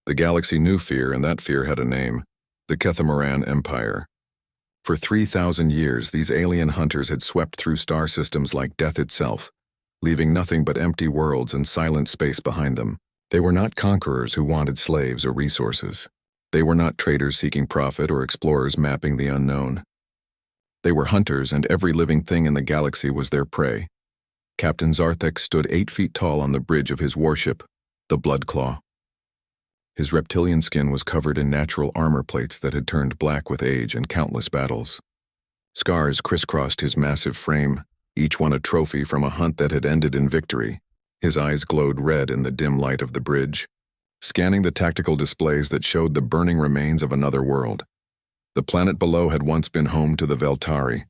The galaxy knew fear, and that fear had a name: the Kethamaran Empire. For 3,000 years, these alien hunters had swept through star systems like death itself, leaving nothing but empty worlds and silent space behind them. They were not conquerors who wanted slaves or resources. They were not traders seeking profit or explorers mapping the unknown. They were hunters, and every living thing in the galaxy was their prey. Captain Zarthek stood 8 feet tall on the bridge of his warship, the Bloodclaw. His reptilian skin was covered in natural armor plates that had turned black with age and countless battles. Scars crisscrossed his massive frame, each one a trophy from a hunt that had ended in victory. His eyes glowed red in the dim light of the bridge, scanning the tactical displays that showed the burning remains of another world. The planet below had once been home to the Veltari,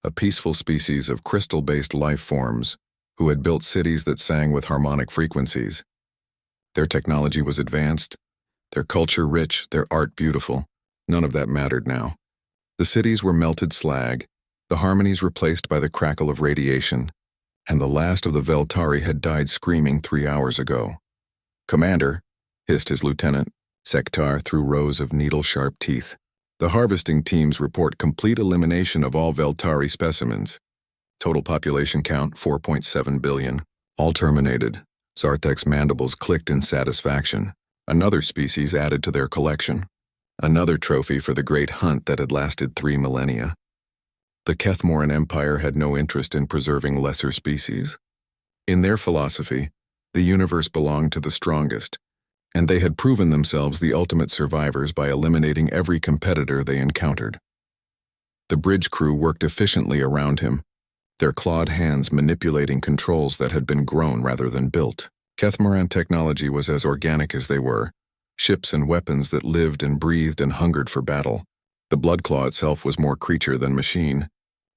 a peaceful species of crystal-based life forms who had built cities that sang with harmonic frequencies. Their technology was advanced, their culture rich, their art beautiful. None of that mattered now. The cities were melted slag, the harmonies replaced by the crackle of radiation, and the last of the Veltari had died screaming 3 hours ago. "Commander," hissed his lieutenant, Sektar, through rows of needle-sharp teeth. "The harvesting teams report complete elimination of all Veltari specimens. Total population count 4.7 billion. All terminated." Zarthek's mandibles clicked in satisfaction. Another species added to their collection. Another trophy for the great hunt that had lasted 3 millennia. The Kethmoran Empire had no interest in preserving lesser species. In their philosophy, the universe belonged to the strongest, and they had proven themselves the ultimate survivors by eliminating every competitor they encountered. The bridge crew worked efficiently around him, their clawed hands manipulating controls that had been grown rather than built. Kethmoran technology was as organic as they were, ships and weapons that lived and breathed and hungered for battle. The Bloodclaw itself was more creature than machine,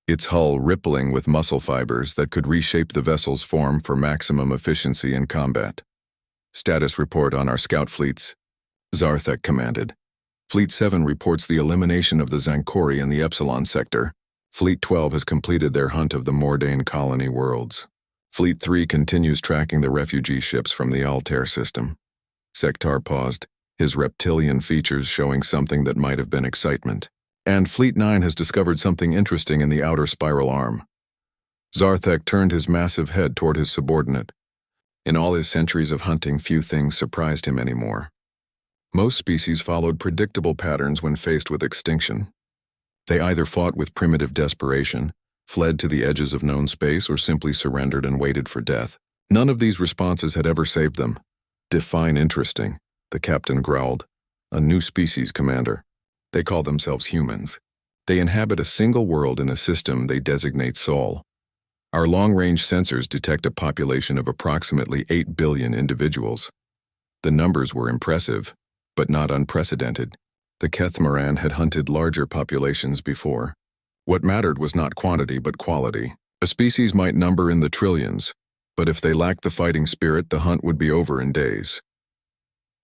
its hull rippling with muscle fibers that could reshape the vessel's form for maximum efficiency in combat. "Status report on our scout fleets," Zarthek commanded. "Fleet 7 reports the elimination of the Zankori in the Epsilon sector. Fleet 12 has completed their hunt of the Mordane colony worlds. Fleet 3 continues tracking the refugee ships from the Altair system." Sektar paused, his reptilian features showing something that might have been excitement. "And Fleet 9 has discovered something interesting in the outer spiral arm." Zarthek turned his massive head toward his subordinate. In all his centuries of hunting, few things surprised him anymore. Most species followed predictable patterns when faced with extinction. They either fought with primitive desperation, fled to the edges of known space, or simply surrendered and waited for death. None of these responses had ever saved them. "Define interesting," the captain growled. "A new species, Commander. They call themselves humans. They inhabit a single world in a system they designate Sol. Our long-range sensors detect a population of approximately 8 billion individuals. The numbers were impressive, but not unprecedented. The Kethmoran had hunted larger populations before. What mattered was not quantity but quality. A species might number in the trillions, but if they lacked the fighting spirit, the hunt would be over in days.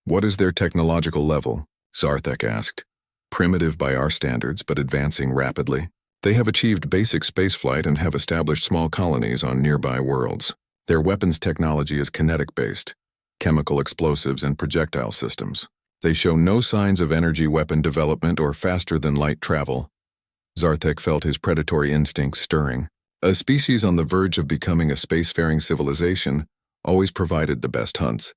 "What is their technological level?" Zarthek asked. "Primitive by our standards, but advancing rapidly. They have achieved basic spaceflight and have established small colonies on nearby worlds. Their weapons technology is kinetic-based, chemical explosives and projectile systems. They show no signs of energy weapon development or faster-than-light travel." Zarthek felt his predatory instincts stirring. A species on the verge of becoming a spacefaring civilization always provided the best hunts.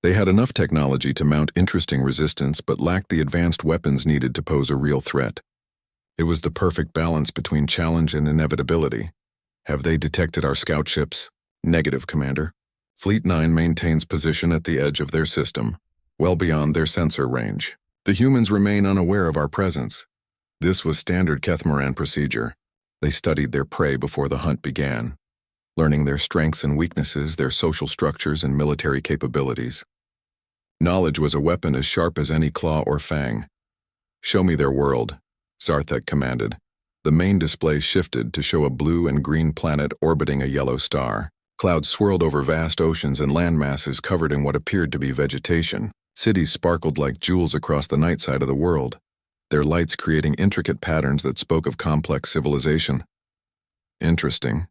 They had enough technology to mount interesting resistance but lacked the advanced weapons needed to pose a real threat. It was the perfect balance between challenge and inevitability. "Have they detected our scout ships?" "Negative, Commander. Fleet 9 maintains position at the edge of their system, well beyond their sensor range. The humans remain unaware of our presence." This was standard Kethmoran procedure. They studied their prey before the hunt began, learning their strengths and weaknesses, their social structures and military capabilities. Knowledge was a weapon as sharp as any claw or fang. "Show me their world," Zarthek commanded. The main display shifted to show a blue and green planet orbiting a yellow star. Clouds swirled over vast oceans and land masses covered in what appeared to be vegetation. Cities sparkled like jewels across the night side of the world, their lights creating intricate patterns that spoke of complex civilization. "Interesting,"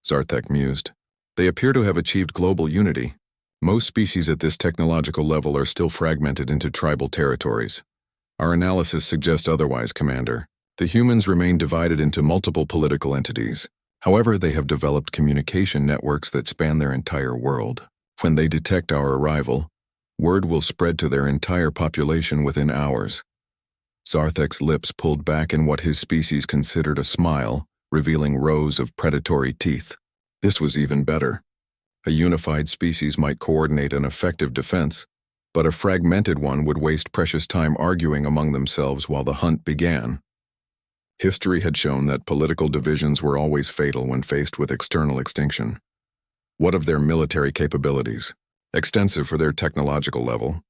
Zarthek mused. "They appear to have achieved global unity. Most species at this technological level are still fragmented into tribal territories. Our analysis suggests otherwise, Commander. The humans remain divided into multiple political entities. However, they have developed communication networks that span their entire world. When they detect our arrival, word will spread to their entire population within hours. Zarthek's lips pulled back in what his species considered a smile, revealing rows of predatory teeth. This was even better. A unified species might coordinate an effective defense, but a fragmented one would waste precious time arguing among themselves while the hunt began. History had shown that political divisions were always fatal when faced with external extinction. What of their military capabilities? Extensive for their technological level.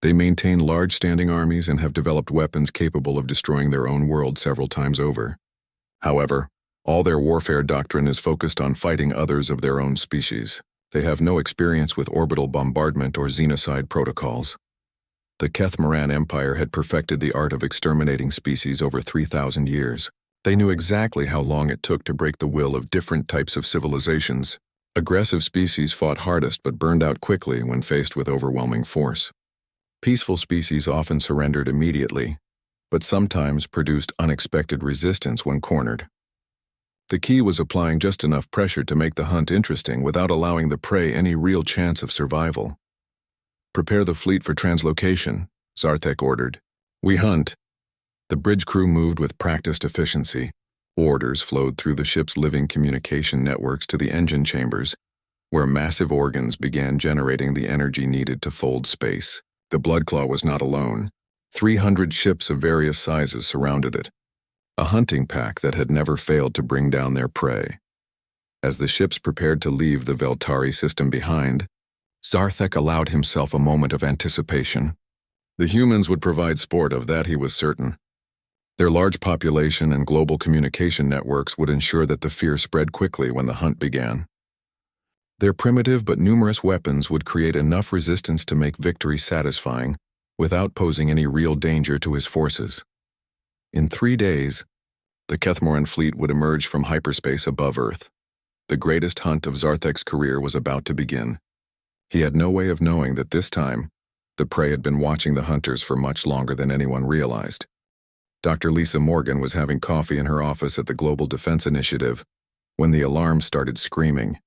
They maintain large standing armies and have developed weapons capable of destroying their own world several times over. However, all their warfare doctrine is focused on fighting others of their own species. They have no experience with orbital bombardment or xenocide protocols. The Kethmoran Empire had perfected the art of exterminating species over 3,000 years. They knew exactly how long it took to break the will of different types of civilizations. Aggressive species fought hardest but burned out quickly when faced with overwhelming force. Peaceful species often surrendered immediately, but sometimes produced unexpected resistance when cornered. The key was applying just enough pressure to make the hunt interesting without allowing the prey any real chance of survival. "Prepare the fleet for translocation," Zarthek ordered. "We hunt." The bridge crew moved with practiced efficiency. Orders flowed through the ship's living communication networks to the engine chambers, where massive organs began generating the energy needed to fold space. The Bloodclaw was not alone. 300 ships of various sizes surrounded it, a hunting pack that had never failed to bring down their prey. As the ships prepared to leave the Veltari system behind, Zarthek allowed himself a moment of anticipation. The humans would provide sport, of that he was certain. Their large population and global communication networks would ensure that the fear spread quickly when the hunt began. Their primitive but numerous weapons would create enough resistance to make victory satisfying, without posing any real danger to his forces. In 3 days, the Kethmoran fleet would emerge from hyperspace above Earth. The greatest hunt of Zarthek's career was about to begin. He had no way of knowing that this time, the prey had been watching the hunters for much longer than anyone realized. Dr. Lisa Morgan was having coffee in her office at the Global Defense Initiative when the alarm started screaming.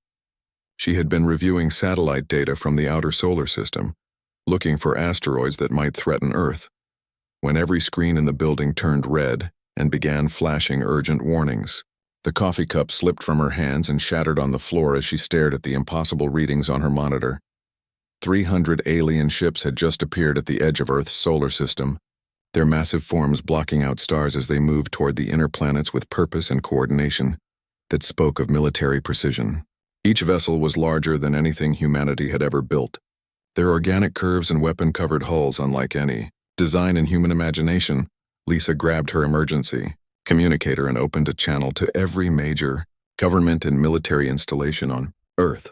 She had been reviewing satellite data from the outer solar system, looking for asteroids that might threaten Earth, when every screen in the building turned red and began flashing urgent warnings. The coffee cup slipped from her hands and shattered on the floor as she stared at the impossible readings on her monitor. 300 alien ships had just appeared at the edge of Earth's solar system, their massive forms blocking out stars as they moved toward the inner planets with purpose and coordination that spoke of military precision. Each vessel was larger than anything humanity had ever built. Their organic curves and weapon-covered hulls unlike any design in human imagination. Lisa grabbed her emergency communicator and opened a channel to every major government and military installation on Earth.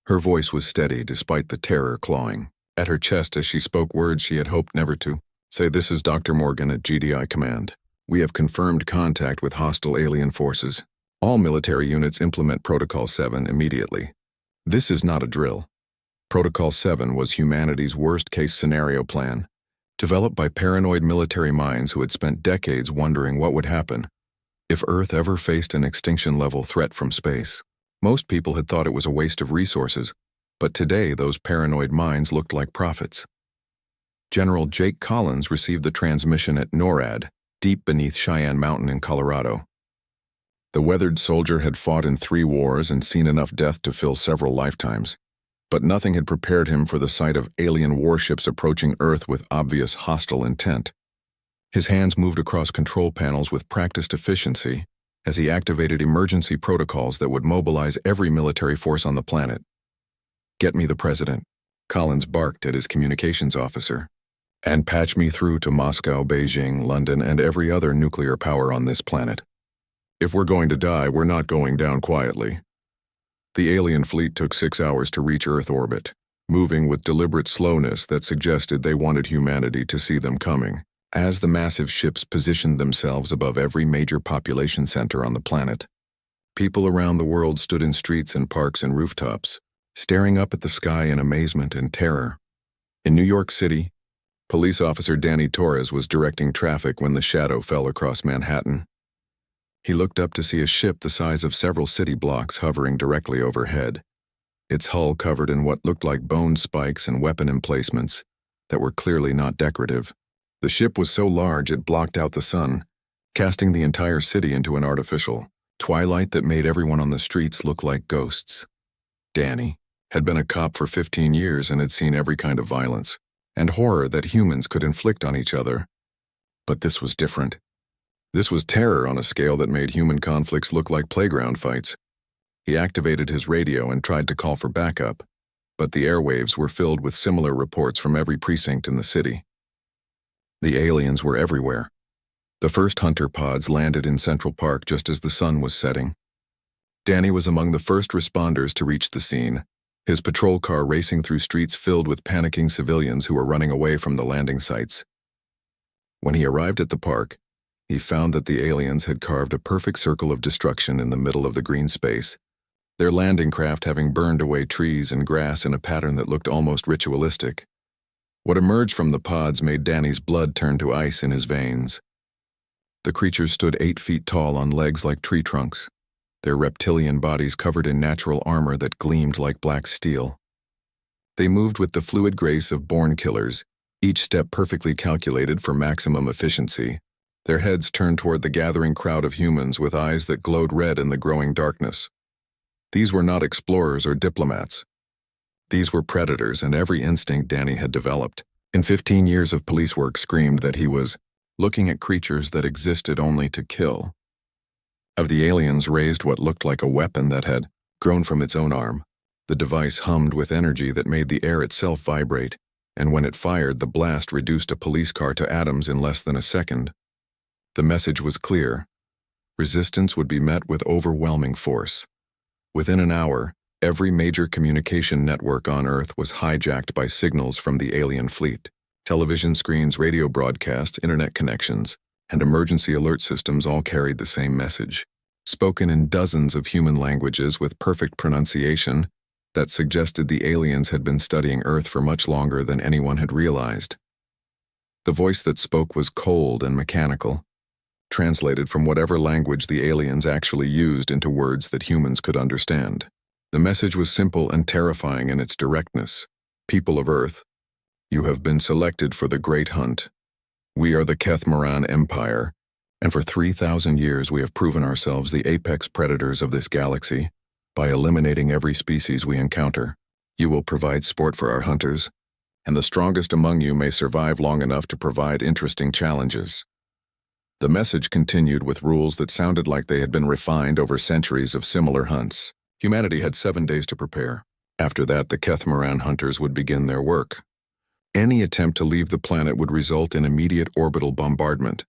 Her voice was steady despite the terror clawing at her chest as she spoke words she had hoped never to say. "This is Dr. Morgan at GDI Command. We have confirmed contact with hostile alien forces. All military units implement Protocol 7 immediately. This is not a drill." Protocol 7 was humanity's worst-case scenario plan, developed by paranoid military minds who had spent decades wondering what would happen if Earth ever faced an extinction-level threat from space. Most people had thought it was a waste of resources, but today those paranoid minds looked like prophets. General Jake Collins received the transmission at NORAD, deep beneath Cheyenne Mountain in Colorado. The weathered soldier had fought in 3 wars and seen enough death to fill several lifetimes, but nothing had prepared him for the sight of alien warships approaching Earth with obvious hostile intent. His hands moved across control panels with practiced efficiency as he activated emergency protocols that would mobilize every military force on the planet. "Get me the president," Collins barked at his communications officer, "and patch me through to Moscow, Beijing, London, and every other nuclear power on this planet. If we're going to die, we're not going down quietly." The alien fleet took 6 hours to reach Earth orbit, moving with deliberate slowness that suggested they wanted humanity to see them coming. As the massive ships positioned themselves above every major population center on the planet, people around the world stood in streets and parks and rooftops, staring up at the sky in amazement and terror. In New York City, police officer Danny Torres was directing traffic when the shadow fell across Manhattan. He looked up to see a ship the size of several city blocks hovering directly overhead, its hull covered in what looked like bone spikes and weapon emplacements that were clearly not decorative. The ship was so large it blocked out the sun, casting the entire city into an artificial twilight that made everyone on the streets look like ghosts. Danny had been a cop for 15 years and had seen every kind of violence and horror that humans could inflict on each other. But this was different. This was terror on a scale that made human conflicts look like playground fights. He activated his radio and tried to call for backup, but the airwaves were filled with similar reports from every precinct in the city. The aliens were everywhere. The first hunter pods landed in Central Park just as the sun was setting. Danny was among the first responders to reach the scene, his patrol car racing through streets filled with panicking civilians who were running away from the landing sites. When he arrived at the park, he found that the aliens had carved a perfect circle of destruction in the middle of the green space, their landing craft having burned away trees and grass in a pattern that looked almost ritualistic. What emerged from the pods made Danny's blood turn to ice in his veins. The creatures stood 8 feet tall on legs like tree trunks, their reptilian bodies covered in natural armor that gleamed like black steel. They moved with the fluid grace of born killers, each step perfectly calculated for maximum efficiency, their heads turned toward the gathering crowd of humans with eyes that glowed red in the growing darkness. These were not explorers or diplomats. These were predators, and every instinct Danny had developed in 15 years of police work screamed that he was looking at creatures that existed only to kill. Of the aliens raised what looked like a weapon that had grown from its own arm. The device hummed with energy that made the air itself vibrate, and when it fired, the blast reduced a police car to atoms in less than a second. The message was clear. Resistance would be met with overwhelming force. Within an hour, every major communication network on Earth was hijacked by signals from the alien fleet. Television screens, radio broadcasts, internet connections, and emergency alert systems all carried the same message, spoken in dozens of human languages with perfect pronunciation that suggested the aliens had been studying Earth for much longer than anyone had realized. The voice that spoke was cold and mechanical, translated from whatever language the aliens actually used into words that humans could understand. The message was simple and terrifying in its directness. People of Earth, you have been selected for the Great Hunt. We are the Kethmoran Empire, and for 3,000 years we have proven ourselves the apex predators of this galaxy by eliminating every species we encounter. You will provide sport for our hunters, and the strongest among you may survive long enough to provide interesting challenges. The message continued with rules that sounded like they had been refined over centuries of similar hunts. Humanity had 7 days to prepare. After that, the Kethmoran hunters would begin their work. Any attempt to leave the planet would result in immediate orbital bombardment.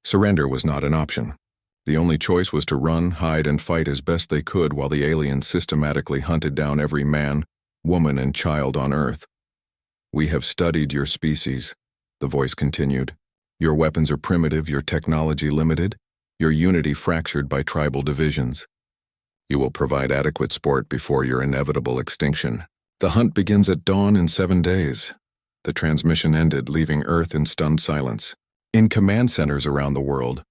Surrender was not an option. The only choice was to run, hide, and fight as best they could while the aliens systematically hunted down every man, woman, and child on Earth. We have studied your species, the voice continued. Your weapons are primitive, your technology limited, your unity fractured by tribal divisions. You will provide adequate sport before your inevitable extinction. The hunt begins at dawn in 7 days. The transmission ended, leaving Earth in stunned silence. In command centers around the world,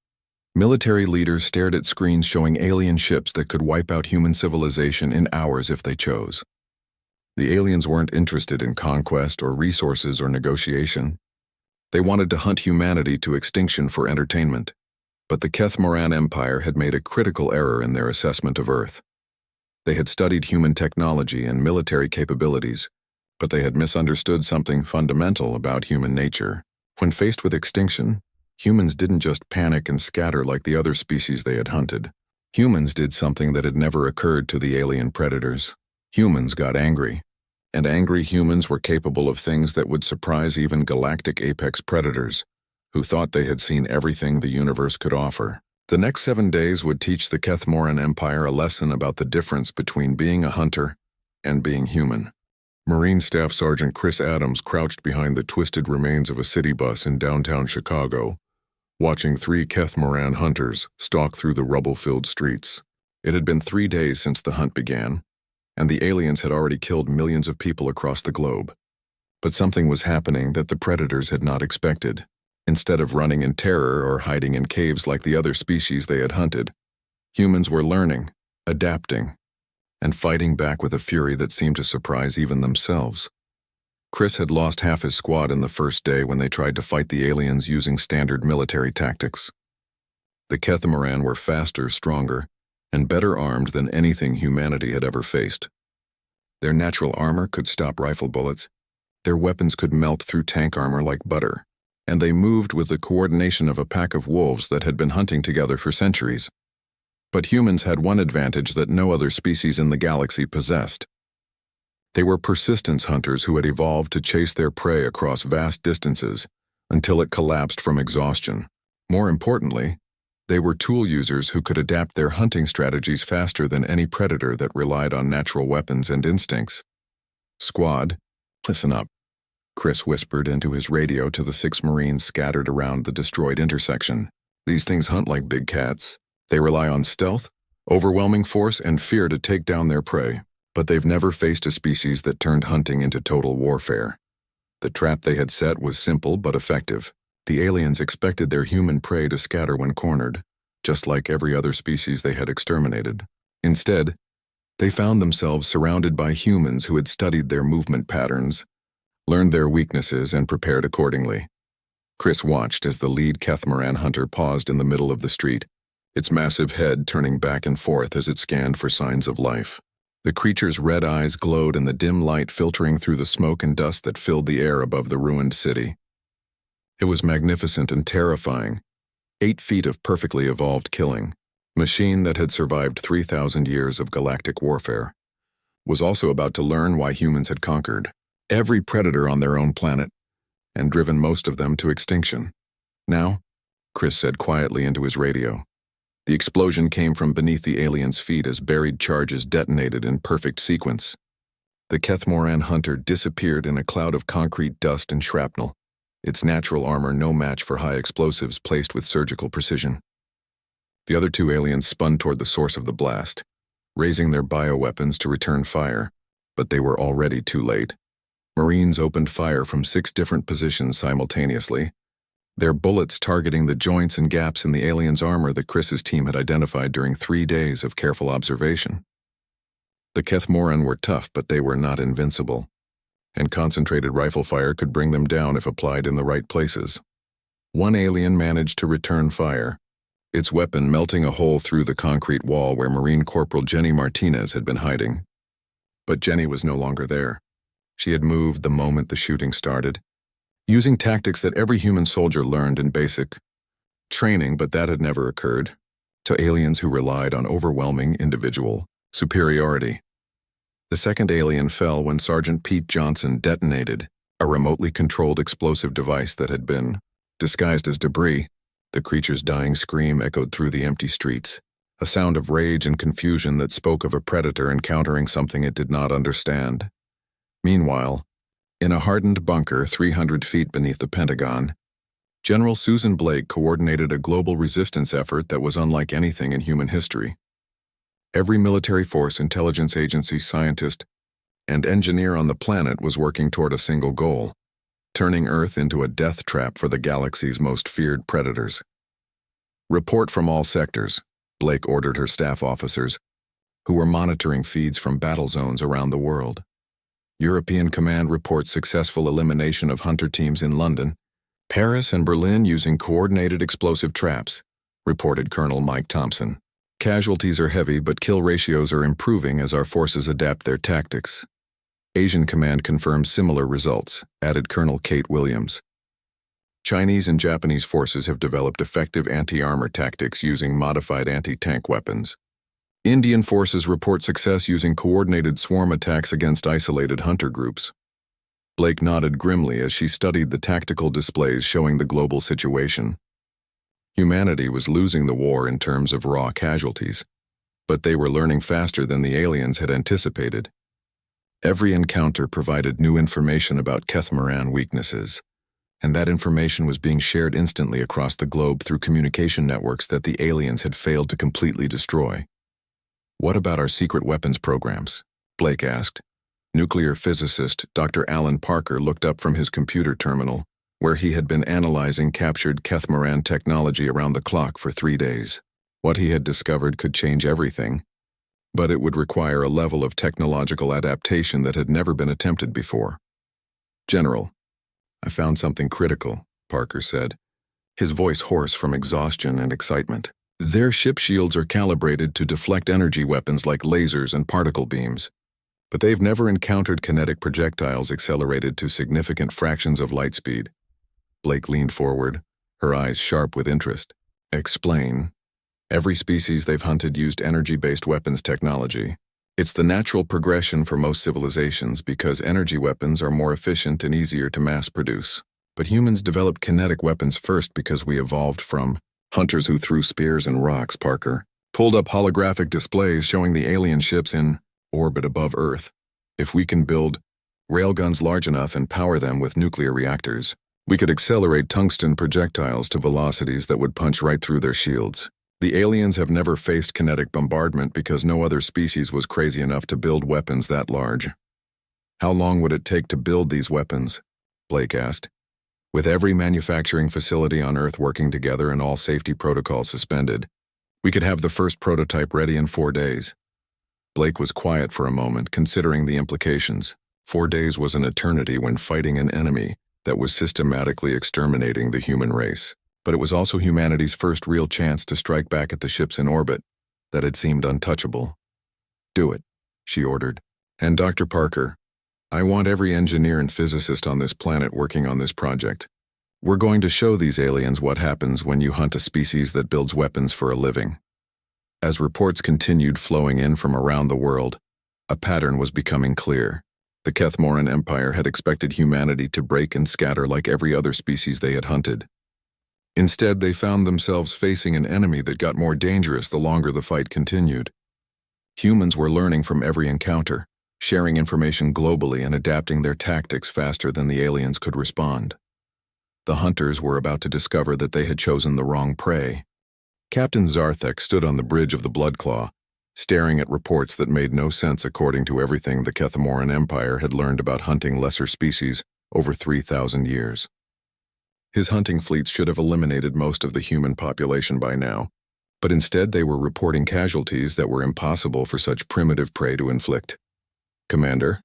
military leaders stared at screens showing alien ships that could wipe out human civilization in hours if they chose. The aliens weren't interested in conquest or resources or negotiation. They wanted to hunt humanity to extinction for entertainment. But the Kethmoran Empire had made a critical error in their assessment of Earth. They had studied human technology and military capabilities, but they had misunderstood something fundamental about human nature. When faced with extinction, humans didn't just panic and scatter like the other species they had hunted. Humans did something that had never occurred to the alien predators. Humans got angry. And angry humans were capable of things that would surprise even galactic apex predators, who thought they had seen everything the universe could offer. The next 7 days would teach the Kethmoran Empire a lesson about the difference between being a hunter and being human. Marine Staff Sergeant Chris Adams crouched behind the twisted remains of a city bus in downtown Chicago, watching 3 Kethmoran hunters stalk through the rubble-filled streets. It had been 3 days since the hunt began, and the aliens had already killed millions of people across the globe. But something was happening that the predators had not expected. Instead of running in terror or hiding in caves like the other species they had hunted, humans were learning, adapting, and fighting back with a fury that seemed to surprise even themselves. Chris had lost half his squad in the first day when they tried to fight the aliens using standard military tactics. The Catamaran were faster, stronger, and better armed than anything humanity had ever faced. Their natural armor could stop rifle bullets, their weapons could melt through tank armor like butter, and they moved with the coordination of a pack of wolves that had been hunting together for centuries. But humans had one advantage that no other species in the galaxy possessed. They were persistence hunters who had evolved to chase their prey across vast distances until it collapsed from exhaustion. More importantly, they were tool users who could adapt their hunting strategies faster than any predator that relied on natural weapons and instincts. "Squad, listen up," Chris whispered into his radio to the 6 Marines scattered around the destroyed intersection. "These things hunt like big cats. They rely on stealth, overwhelming force, and fear to take down their prey, but they've never faced a species that turned hunting into total warfare. The trap they had set was simple but effective. The aliens expected their human prey to scatter when cornered, just like every other species they had exterminated. Instead, they found themselves surrounded by humans who had studied their movement patterns, learned their weaknesses, and prepared accordingly." Chris watched as the lead Catamaran hunter paused in the middle of the street, its massive head turning back and forth as it scanned for signs of life. The creature's red eyes glowed in the dim light filtering through the smoke and dust that filled the air above the ruined city. It was magnificent and terrifying, 8 feet of perfectly evolved killing, machine that had survived 3,000 years of galactic warfare, was also about to learn why humans had conquered every predator on their own planet, and driven most of them to extinction. "Now," Chris said quietly into his radio. The explosion came from beneath the alien's feet as buried charges detonated in perfect sequence. The Catamaran hunter disappeared in a cloud of concrete dust and shrapnel, its natural armor no match for high explosives placed with surgical precision. The other 2 aliens spun toward the source of the blast, raising their bioweapons to return fire, but they were already too late. Marines opened fire from 6 different positions simultaneously, their bullets targeting the joints and gaps in the alien's armor that Chris's team had identified during 3 days of careful observation. The Catamaran were tough, but they were not invincible, and concentrated rifle fire could bring them down if applied in the right places. One alien managed to return fire, its weapon melting a hole through the concrete wall where Marine Corporal Jenny Martinez had been hiding. But Jenny was no longer there. She had moved the moment the shooting started, using tactics that every human soldier learned in basic training, but that had never occurred to aliens who relied on overwhelming individual superiority. The second alien fell when Sergeant Pete Johnson detonated a remotely controlled explosive device that had been disguised as debris. The creature's dying scream echoed through the empty streets, a sound of rage and confusion that spoke of a predator encountering something it did not understand. Meanwhile, in a hardened bunker 300 feet beneath the Pentagon, General Susan Blake coordinated a global resistance effort that was unlike anything in human history. Every military force, intelligence agency, scientist, and engineer on the planet was working toward a single goal: turning Earth into a death trap for the galaxy's most feared predators. "Report from all sectors," Blake ordered her staff officers, who were monitoring feeds from battle zones around the world. "European Command reports successful elimination of hunter teams in London, Paris, and Berlin using coordinated explosive traps," reported Colonel Mike Thompson. "Casualties are heavy, but kill ratios are improving as our forces adapt their tactics." Asian Command confirms similar results, added Colonel Kate Williams. "Chinese and Japanese forces have developed effective anti-armor tactics using modified anti-tank weapons. Indian forces report success using coordinated swarm attacks against isolated hunter groups." Blake nodded grimly as she studied the tactical displays showing the global situation. Humanity was losing the war in terms of raw casualties, but they were learning faster than the aliens had anticipated. Every encounter provided new information about Catamaran weaknesses, and that information was being shared instantly across the globe through communication networks that the aliens had failed to completely destroy. "What about our secret weapons programs?" Blake asked. Nuclear physicist Dr. Alan Parker looked up from his computer terminal, where he had been analyzing captured Kethmaran technology around the clock for 3 days. What he had discovered could change everything, but it would require a level of technological adaptation that had never been attempted before. General, I found something critical, Parker said, his voice hoarse from exhaustion and excitement. Their ship shields are calibrated to deflect energy weapons like lasers and particle beams, but they've never encountered kinetic projectiles accelerated to significant fractions of light speed. Blake leaned forward, her eyes sharp with interest. Explain. Every species they've hunted used energy-based weapons technology. It's the natural progression for most civilizations because energy weapons are more efficient and easier to mass produce. But humans developed kinetic weapons first because we evolved from hunters who threw spears and rocks. Parker pulled up holographic displays showing the alien ships in orbit above Earth. If we can build railguns large enough and power them with nuclear reactors, we could accelerate tungsten projectiles to velocities that would punch right through their shields. The aliens have never faced kinetic bombardment because no other species was crazy enough to build weapons that large. How long would it take to build these weapons? Blake asked. With every manufacturing facility on Earth working together and all safety protocols suspended, we could have the first prototype ready in 4 days. Blake was quiet for a moment, considering the implications. 4 days was an eternity when fighting an enemy that was systematically exterminating the human race. But it was also humanity's first real chance to strike back at the ships in orbit that had seemed untouchable. Do it, she ordered. And Dr. Parker, I want every engineer and physicist on this planet working on this project. We're going to show these aliens what happens when you hunt a species that builds weapons for a living. As reports continued flowing in from around the world, a pattern was becoming clear. The Kethmoran Empire had expected humanity to break and scatter like every other species they had hunted. Instead, they found themselves facing an enemy that got more dangerous the longer the fight continued. Humans were learning from every encounter, sharing information globally and adapting their tactics faster than the aliens could respond. The hunters were about to discover that they had chosen the wrong prey. Captain Zarthek stood on the bridge of the Bloodclaw, staring at reports that made no sense according to everything the Kethmoran Empire had learned about hunting lesser species over 3,000 years. His hunting fleets should have eliminated most of the human population by now, but instead they were reporting casualties that were impossible for such primitive prey to inflict. Commander,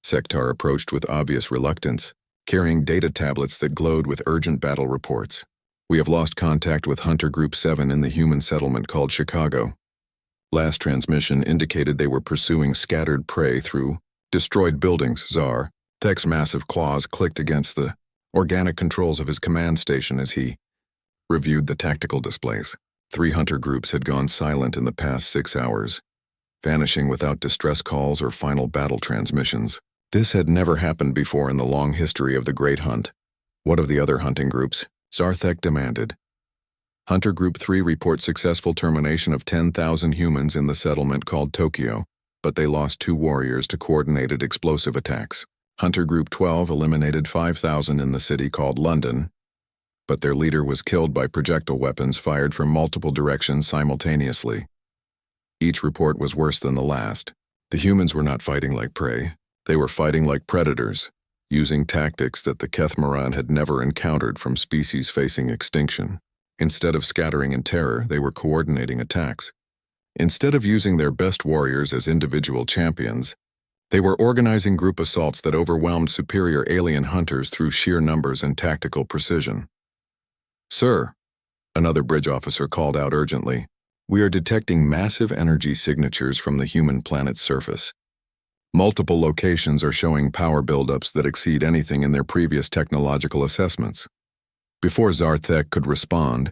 Sektar approached with obvious reluctance, carrying data tablets that glowed with urgent battle reports. We have lost contact with Hunter Group 7 in the human settlement called Chicago. Last transmission indicated they were pursuing scattered prey through destroyed buildings. Zarthek's massive claws clicked against the organic controls of his command station as he reviewed the tactical displays. 3 hunter groups had gone silent in the past 6 hours, vanishing without distress calls or final battle transmissions. This had never happened before in the long history of the Great Hunt. What of the other hunting groups? Zarthek demanded. Hunter Group 3 reports successful termination of 10,000 humans in the settlement called Tokyo, but they lost 2 warriors to coordinated explosive attacks. Hunter Group 12 eliminated 5,000 in the city called London, but their leader was killed by projectile weapons fired from multiple directions simultaneously. Each report was worse than the last. The humans were not fighting like prey. They were fighting like predators, using tactics that the Kethmoran had never encountered from species facing extinction. Instead of scattering in terror, they were coordinating attacks. Instead of using their best warriors as individual champions, they were organizing group assaults that overwhelmed superior alien hunters through sheer numbers and tactical precision. Sir, another bridge officer called out urgently, we are detecting massive energy signatures from the human planet's surface. Multiple locations are showing power buildups that exceed anything in their previous technological assessments. Before Zarthek could respond,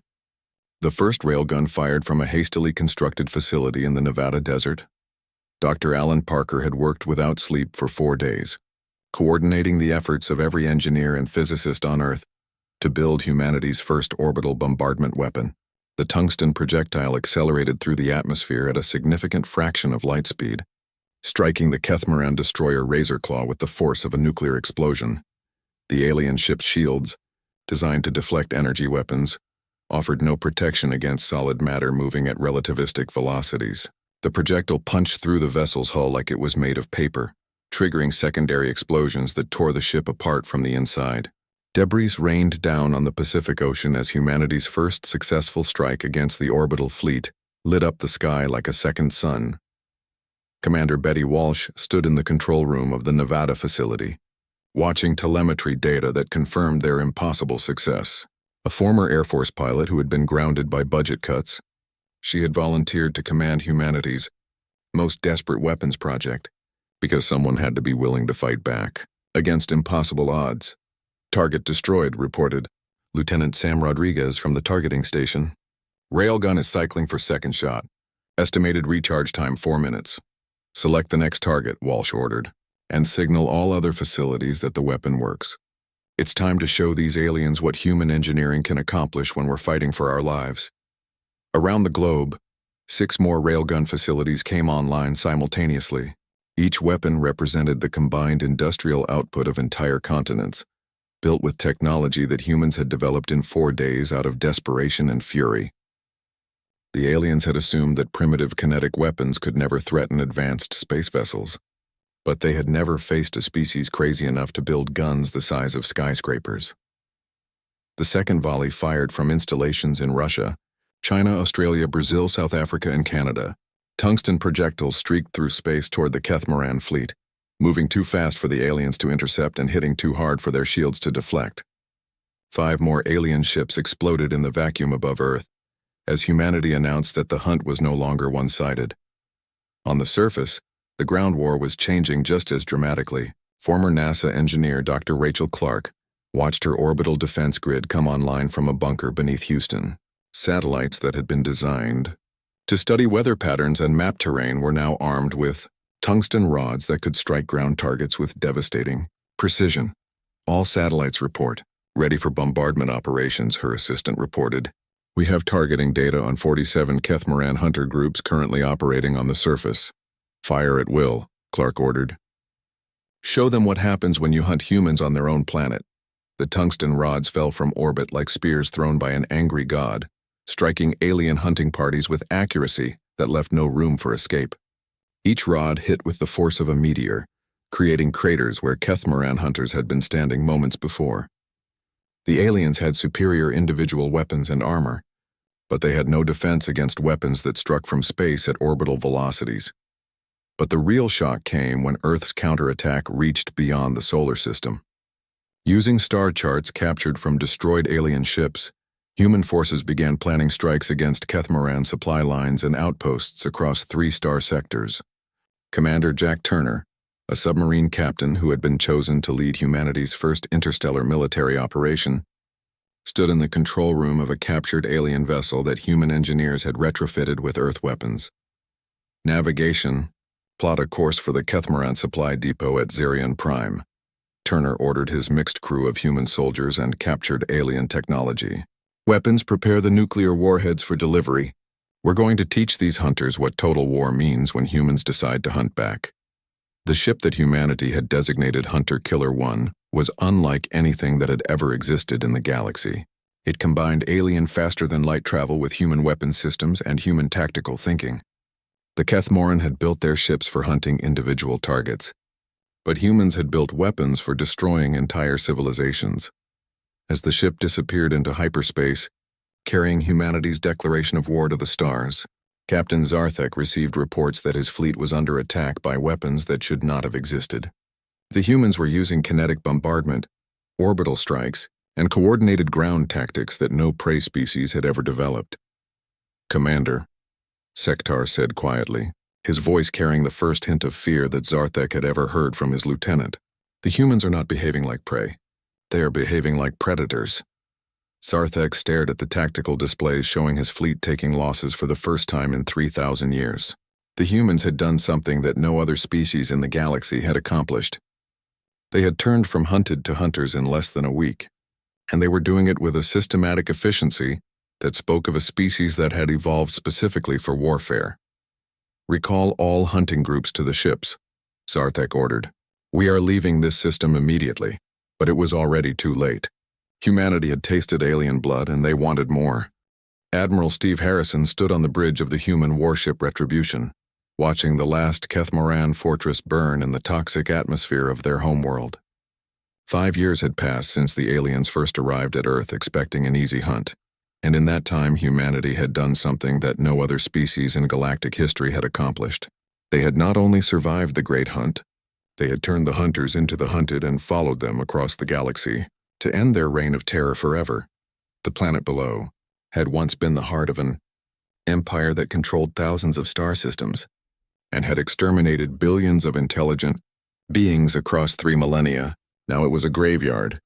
the first railgun fired from a hastily constructed facility in the Nevada desert. Dr. Alan Parker had worked without sleep for 4 days, coordinating the efforts of every engineer and physicist on Earth to build humanity's first orbital bombardment weapon. The tungsten projectile accelerated through the atmosphere at a significant fraction of light speed, striking the Kethmoran destroyer Razorclaw with the force of a nuclear explosion. The alien ship's shields, designed to deflect energy weapons, offered no protection against solid matter moving at relativistic velocities. The projectile punched through the vessel's hull like it was made of paper, triggering secondary explosions that tore the ship apart from the inside. Debris rained down on the Pacific Ocean as humanity's first successful strike against the orbital fleet lit up the sky like a second sun. Commander Betty Walsh stood in the control room of the Nevada facility, watching telemetry data that confirmed their impossible success. A former Air Force pilot who had been grounded by budget cuts, she had volunteered to command humanity's most desperate weapons project because someone had to be willing to fight back against impossible odds. Target destroyed, reported Lieutenant Sam Rodriguez from the targeting station. Railgun is cycling for second shot. Estimated recharge time 4 minutes. Select the next target, Walsh ordered, and signal all other facilities that the weapon works. It's time to show these aliens what human engineering can accomplish when we're fighting for our lives. Around the globe, 6 more railgun facilities came online simultaneously. Each weapon represented the combined industrial output of entire continents, built with technology that humans had developed in 4 days out of desperation and fury. The aliens had assumed that primitive kinetic weapons could never threaten advanced space vessels, but they had never faced a species crazy enough to build guns the size of skyscrapers. The second volley fired from installations in Russia, China, Australia, Brazil, South Africa, and Canada. Tungsten projectiles streaked through space toward the Catamaran fleet, moving too fast for the aliens to intercept and hitting too hard for their shields to deflect. 5 more alien ships exploded in the vacuum above Earth, as humanity announced that the hunt was no longer one-sided. On the surface, the ground war was changing just as dramatically. Former NASA engineer Dr. Rachel Clark watched her orbital defense grid come online from a bunker beneath Houston. Satellites that had been designed to study weather patterns and map terrain were now armed with tungsten rods that could strike ground targets with devastating precision. All satellites report, ready for bombardment operations, her assistant reported. We have targeting data on 47 Catamaran hunter groups currently operating on the surface. Fire at will, Clark ordered. Show them what happens when you hunt humans on their own planet. The tungsten rods fell from orbit like spears thrown by an angry god, striking alien hunting parties with accuracy that left no room for escape. Each rod hit with the force of a meteor, creating craters where Catamaran hunters had been standing moments before. The aliens had superior individual weapons and armor, but they had no defense against weapons that struck from space at orbital velocities. But the real shock came when Earth's counterattack reached beyond the solar system. Using star charts captured from destroyed alien ships, human forces began planning strikes against Catamaran supply lines and outposts across 3 star sectors. Commander Jack Turner, a submarine captain who had been chosen to lead humanity's first interstellar military operation, stood in the control room of a captured alien vessel that human engineers had retrofitted with Earth weapons. Navigation: plot a course for the Catamaran supply depot at Zerion Prime. Turner ordered his mixed crew of human soldiers and captured alien technology. Weapons: prepare the nuclear warheads for delivery. We're going to teach these hunters what total war means when humans decide to hunt back. The ship that humanity had designated Hunter Killer 1 was unlike anything that had ever existed in the galaxy. It combined alien faster-than-light travel with human weapons systems and human tactical thinking. The Catamaran had built their ships for hunting individual targets, but humans had built weapons for destroying entire civilizations. As the ship disappeared into hyperspace, carrying humanity's declaration of war to the stars, Captain Zarthek received reports that his fleet was under attack by weapons that should not have existed. The humans were using kinetic bombardment, orbital strikes, and coordinated ground tactics that no prey species had ever developed. "Commander," Sektar said quietly, his voice carrying the first hint of fear that Zarthek had ever heard from his lieutenant, "the humans are not behaving like prey. They are behaving like predators." Zarthek stared at the tactical displays showing his fleet taking losses for the first time in 3,000 years. The humans had done something that no other species in the galaxy had accomplished. They had turned from hunted to hunters in less than a week, and they were doing it with a systematic efficiency that spoke of a species that had evolved specifically for warfare. "Recall all hunting groups to the ships," Zarthek ordered. "We are leaving this system immediately," but it was already too late. Humanity had tasted alien blood, and they wanted more. Admiral Steve Harrison stood on the bridge of the human warship Retribution, watching the last Kethmoran fortress burn in the toxic atmosphere of their homeworld. 5 years had passed since the aliens first arrived at Earth expecting an easy hunt, and in that time humanity had done something that no other species in galactic history had accomplished. They had not only survived the Great Hunt, they had turned the hunters into the hunted and followed them across the galaxy to end their reign of terror forever. The planet below had once been the heart of an empire that controlled thousands of star systems and had exterminated billions of intelligent beings across 3 millennia. Now it was a graveyard,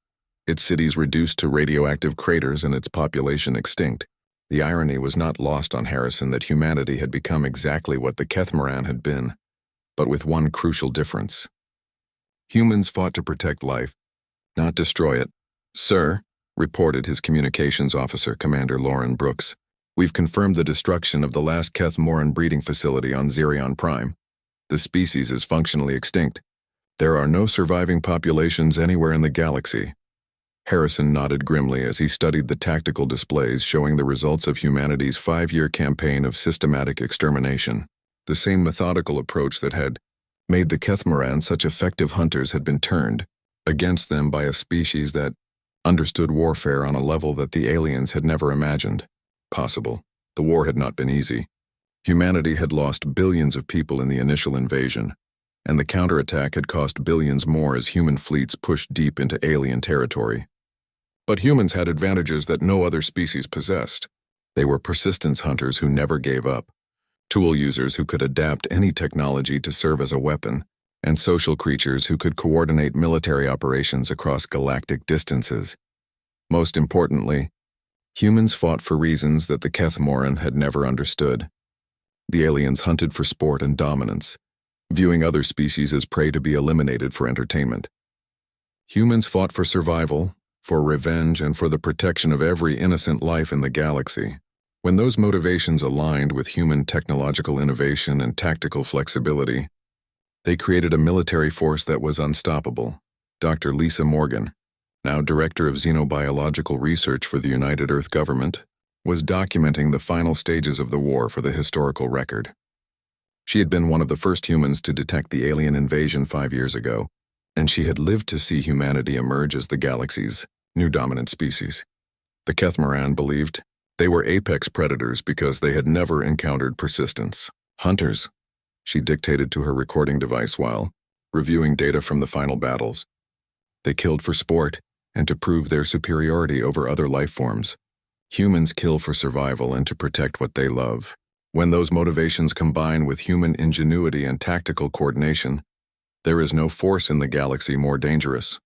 its cities reduced to radioactive craters and its population extinct. The irony was not lost on Harrison that humanity had become exactly what the Kethmoran had been, but with one crucial difference. Humans fought to protect life, not destroy it. "Sir," reported his communications officer, Commander Lauren Brooks, "we've confirmed the destruction of the last Kethmoran breeding facility on Xerion Prime. The species is functionally extinct. There are no surviving populations anywhere in the galaxy." Harrison nodded grimly as he studied the tactical displays showing the results of humanity's 5-year campaign of systematic extermination. The same methodical approach that had made the Kethmoran such effective hunters had been turned against them by a species that understood warfare on a level that the aliens had never imagined possible. The war had not been easy. Humanity had lost billions of people in the initial invasion, and the counterattack had cost billions more as human fleets pushed deep into alien territory. But humans had advantages that no other species possessed. They were persistence hunters who never gave up, tool users who could adapt any technology to serve as a weapon, and social creatures who could coordinate military operations across galactic distances. Most importantly, humans fought for reasons that the Kethmoran had never understood. The aliens hunted for sport and dominance, viewing other species as prey to be eliminated for entertainment. Humans fought for survival, for revenge, and for the protection of every innocent life in the galaxy. When those motivations aligned with human technological innovation and tactical flexibility, they created a military force that was unstoppable. Dr. Lisa Morgan, now Director of Xenobiological Research for the United Earth Government, was documenting the final stages of the war for the historical record. She had been one of the first humans to detect the alien invasion 5 years ago, and she had lived to see humanity emerge as the galaxy's new dominant species. The Kethmoran believed they were apex predators because they had never encountered persistence. "Hunters," she dictated to her recording device while reviewing data from the final battles. They killed for sport and to prove their superiority over other life forms. Humans kill for survival and to protect what they love. When those motivations combine with human ingenuity and tactical coordination, there is no force in the galaxy more dangerous.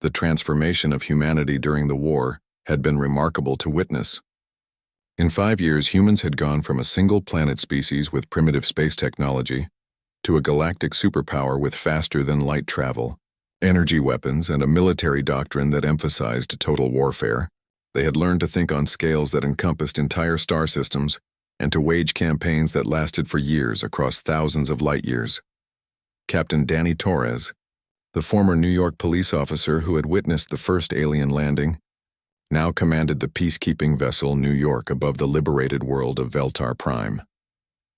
The transformation of humanity during the war had been remarkable to witness. In 5 years, humans had gone from a single-planet species with primitive space technology to a galactic superpower with faster-than-light travel, energy weapons, and a military doctrine that emphasized total warfare. They had learned to think on scales that encompassed entire star systems and to wage campaigns that lasted for years across thousands of light-years. Captain Danny Torres, the former New York police officer who had witnessed the first alien landing, now commanded the peacekeeping vessel New York above the liberated world of Veltar Prime.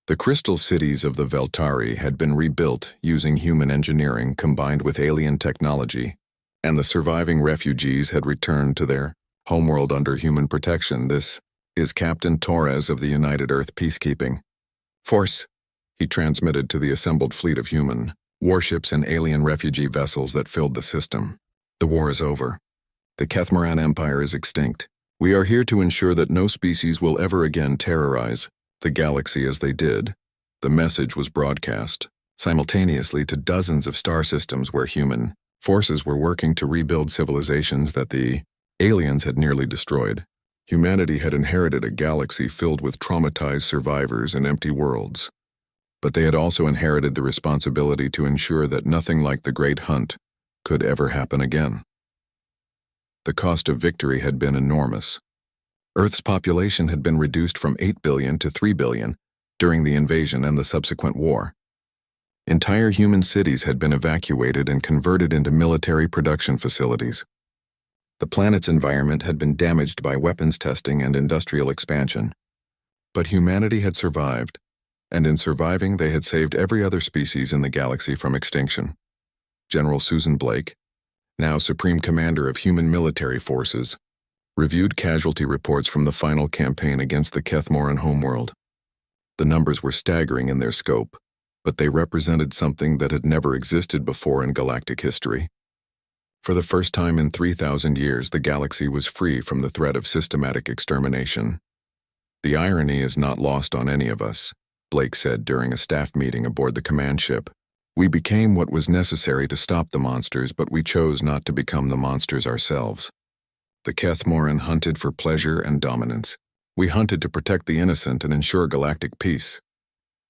The crystal cities of the Veltari had been rebuilt using human engineering combined with alien technology, and the surviving refugees had returned to their homeworld under human protection. "This is Captain Torres of the United Earth Peacekeeping Force," he transmitted to the assembled fleet of human warships and alien refugee vessels that filled the system. "The war is over. The Kethmoran Empire is extinct. We are here to ensure that no species will ever again terrorize the galaxy as they did." The message was broadcast simultaneously to dozens of star systems where human forces were working to rebuild civilizations that the aliens had nearly destroyed. Humanity had inherited a galaxy filled with traumatized survivors and empty worlds, but they had also inherited the responsibility to ensure that nothing like the Great Hunt could ever happen again. The cost of victory had been enormous. Earth's population had been reduced from 8 billion to 3 billion during the invasion and the subsequent war. Entire human cities had been evacuated and converted into military production facilities. The planet's environment had been damaged by weapons testing and industrial expansion. But humanity had survived, and in surviving they had saved every other species in the galaxy from extinction. General Susan Blake, now Supreme Commander of Human Military Forces, reviewed casualty reports from the final campaign against the Kethmoran homeworld. The numbers were staggering in their scope, but they represented something that had never existed before in galactic history. For the first time in 3,000 years, the galaxy was free from the threat of systematic extermination. "The irony is not lost on any of us," Blake said during a staff meeting aboard the command ship. "We became what was necessary to stop the monsters, but we chose not to become the monsters ourselves. The Kethmoran hunted for pleasure and dominance. We hunted to protect the innocent and ensure galactic peace.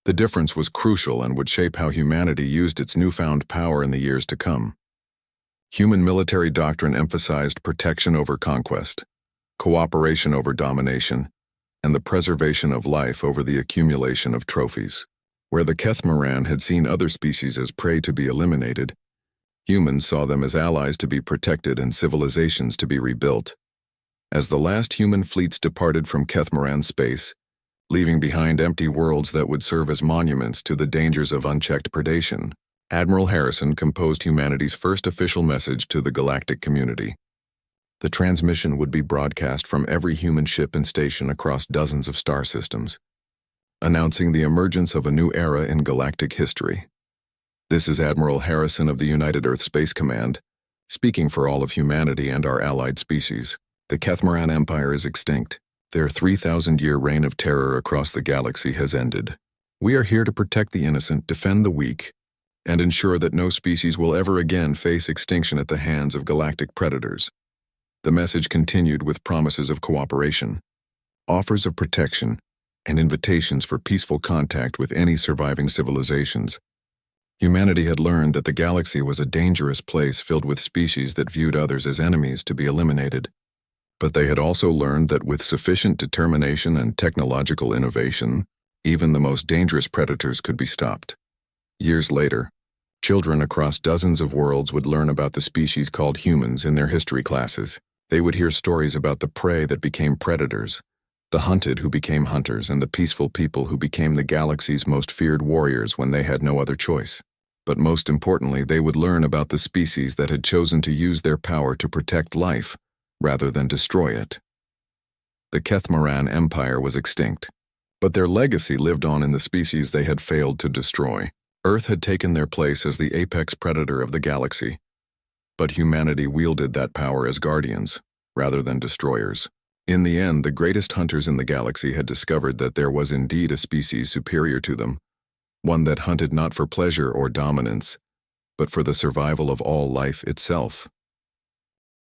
The difference was crucial and would shape how humanity used its newfound power in the years to come." Human military doctrine emphasized protection over conquest, cooperation over domination, and the preservation of life over the accumulation of trophies. Where the Kethmoran had seen other species as prey to be eliminated, humans saw them as allies to be protected and civilizations to be rebuilt. As the last human fleets departed from Kethmoran space, leaving behind empty worlds that would serve as monuments to the dangers of unchecked predation, Admiral Harrison composed humanity's first official message to the galactic community. The transmission would be broadcast from every human ship and station across dozens of star systems, announcing the emergence of a new era in galactic history. "This is Admiral Harrison of the United Earth Space Command, speaking for all of humanity and our allied species. The Kethmoran Empire is extinct. Their 3,000-year reign of terror across the galaxy has ended. We are here to protect the innocent, defend the weak, and ensure that no species will ever again face extinction at the hands of galactic predators." The message continued with promises of cooperation, offers of protection, and invitations for peaceful contact with any surviving civilizations. Humanity had learned that the galaxy was a dangerous place filled with species that viewed others as enemies to be eliminated. But they had also learned that with sufficient determination and technological innovation, even the most dangerous predators could be stopped. Years later, children across dozens of worlds would learn about the species called humans in their history classes. They would hear stories about the prey that became predators, the hunted who became hunters, and the peaceful people who became the galaxy's most feared warriors when they had no other choice. But most importantly, they would learn about the species that had chosen to use their power to protect life, rather than destroy it. The Kethmoran Empire was extinct, but their legacy lived on in the species they had failed to destroy. Earth had taken their place as the apex predator of the galaxy, but humanity wielded that power as guardians, rather than destroyers. In the end, the greatest hunters in the galaxy had discovered that there was indeed a species superior to them, one that hunted not for pleasure or dominance, but for the survival of all life itself.